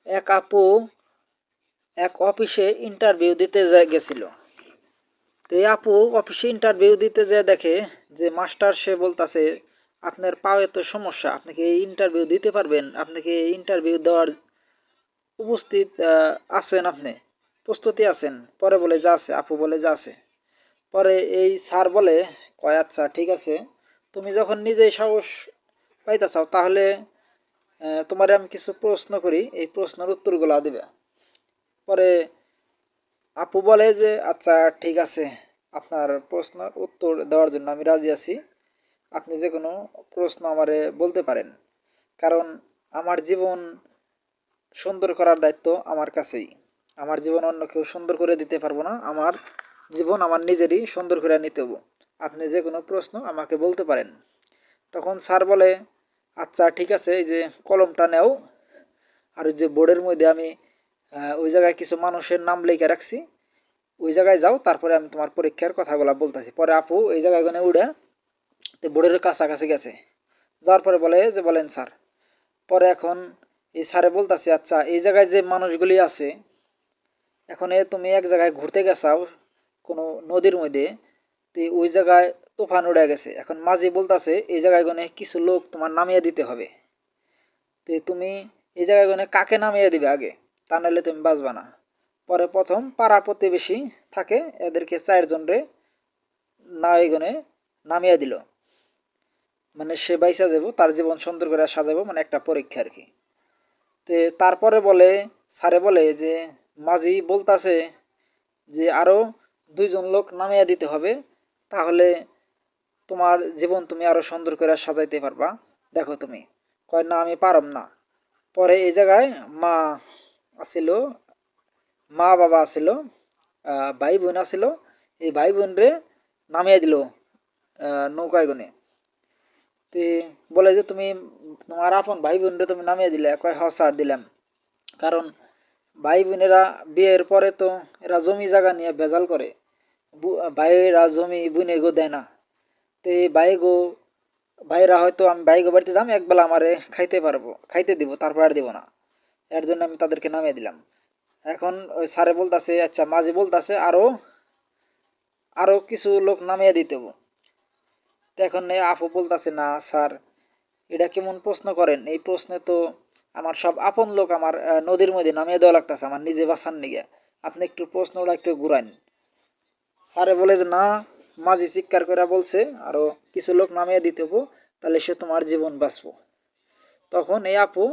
এক আপু এক অফিসে ইন্টারভিউ দিতে গেছিল। তো এই আপু অফিসে ইন্টারভিউ দিতে যেয়ে দেখে যে মাস্টার সে বলতাছে, আপনার পায়ে তো সমস্যা, আপনি কি এই ইন্টারভিউ দিতে পারবেন? আপনি কি এই ইন্টারভিউ দেওয়ার উপস্থিত আছেন? আপনি প্রস্তুতি আছেন? পরে বলে যা আছে, আপু বলে যা আছে। পরে এই স্যার বলে, কয় আচ্ছা ঠিক আছে, তুমি যখন নিজেই সাহস পাইতেছাও তাহলে তোমারে আমি কিছু প্রশ্ন করি, এই প্রশ্নের উত্তরগুলা দিবে। পরে আপু বলে যে আচ্ছা ঠিক আছে, আপনার প্রশ্নের উত্তর দেওয়ার জন্য আমি রাজি আছি। আপনি যে কোনো প্রশ্ন আমারে বলতে পারেন, কারণ আমার জীবন সুন্দর করার দায়িত্ব আমার কাছেই। আমার জীবন অন্য কেউ সুন্দর করে দিতে পারবো না, আমার জীবন আমার নিজেরই সুন্দর করে নিতে হবো। আপনি যে কোনো প্রশ্ন আমাকে বলতে পারেন। তখন স্যার বলে আচ্ছা ঠিক আছে, এই যে কলমটা নেও, আর ওই যে বোর্ডের মধ্যে আমি ওই জায়গায় কিছু মানুষের নাম লিখে রাখছি, ওই জায়গায় যাও, তারপরে আমি তোমার পরীক্ষার কথাগুলো বলতেছি। পরে আপু এই জায়গায় উঠে তো বোর্ডের কাছাকাছি গেছে, যাওয়ার পরে বলে যে বলেন স্যার। পরে এখন এই স্যারে বলতেছে আচ্ছা এই জায়গায় যে মানুষগুলি আছে, এখন তুমি এক জায়গায় ঘুরতে গেছাও কোনো নদীর মধ্যে, তো ওই জায়গায় তুফান উড়ে গেছে। এখন মাঝি বলতেছে এই জায়গায় কিছু লোক তোমার নামিয়ে দিতে হবে। তো তুমি এই জায়গায় কাকে নামিয়ে দিবে আগে, তা নাহলে তুমি বাঁচবা না। পরে প্রথম পাড়া প্রতিবেশী থাকে, এদেরকে 4 জন রে না এগনে নামিয়ে দিল, মানে সে বাইসা যাব, তার জীবন সুন্দর করে সাজাবো, মানে একটা পরীক্ষা আর কি। তো তারপরে বলে স্যারে বলে যে মাঝি বলতাছে যে আরও 2 জন লোক নামিয়ে দিতে হবে, তাহলে তোমার জীবন তুমি আরো সুন্দর করে সাজাইতে পারবা, দেখো তুমি। কয় না আমি পারম না। পরে এই জায়গায় মা আছিল, মা বাবা আছিল, ভাই বোন আছিল, এই ভাই বোন রে নামিয়ে দিল নৌকায় গুনে। তে বলে যে তুমি তোমার আপন ভাই বোন রে তুমি নামিয়ে দিলে? কয় হ স্যার দিলাম। কারণ ভাই বোনেরা বিয়ের পরে তো এরা জমি জায়গা নিয়ে ভেজাল করে, ভাইয়েরা জমি বুনে গো দেয় না। তে ভাই গো, ভাইরা হয়তো আমি ভাই গো বাড়িতে যাম, একবেলা আমারে খাইতে পারবো, খাইতে দিব, তারপর আর দিব না। এর জন্য আমি তাদেরকে নামিয়ে দিলাম। এখন ওই স্যারে বলতাছে আচ্ছা, মাঝি বলতাছে আরো আরো কিছু লোক নামিয়ে দিতে হবো। তো এখন আপু বলতাছে না স্যার, এটা কেমন প্রশ্ন করেন? এই প্রশ্নে তো আমার সব আপন লোক আমার নদীর মধ্যে নামিয়ে দেওয়া লাগতেছে আমার নিজে বাঁচার নিগে, আপনি একটু প্রশ্নটা একটু ঘুরান। স্যারে বলে যে না, মাঝি চিৎকার করে বলছে আরো কিছু লোক নামিয়ে দিতে হবো, তাহলে সে তোমার জীবন বাঁচবো। তখন এই আপু